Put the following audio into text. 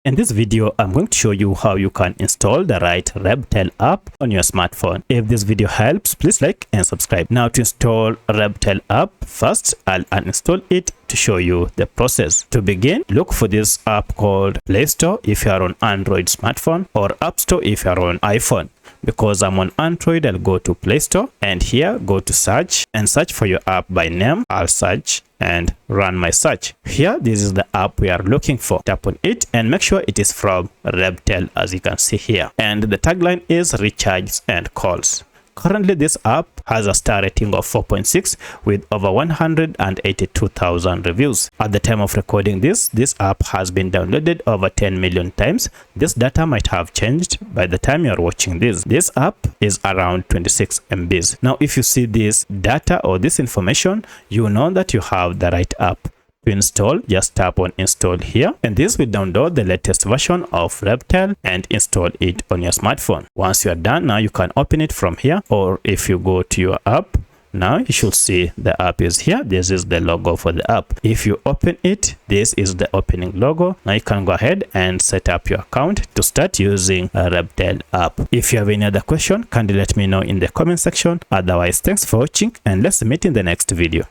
In this video, I'm going to show you how you can install the right Rebtel app on your smartphone. If this video helps, please like and subscribe. Now to install Rebtel app, first I'll uninstall it to show you the process. To begin, look for this app called Play Store if you are on Android smartphone, or App Store if you are on iPhone. Because I'm on Android, I'll go to Play Store, and here go to search and search for your app by name. I'll search and run my search. Here, this is the app we are looking for. Tap on it and make sure it is from Rebtel, as you can see here. And the tagline is recharge and calls. Currently, this app has a star rating of 4.6 with over 182,000 reviews. At the time of recording this app has been downloaded over 10 million times. This data might have changed by the time you're watching this. This app is around 26 MBs. Now, if you see this data or this information, you know that you have the right app. To install, just tap on install here, and this will download the latest version of Rebtel and install it on your smartphone. Once you are done, now you can open it from here, or if you go to your app, now you should see the app is here. This is the logo for the app. If you open it, this is the opening logo. Now you can go ahead and set up your account to start using a Rebtel app. If you have any other question, kindly let me know in the comment section. Otherwise, thanks for watching, and let's meet in the next video.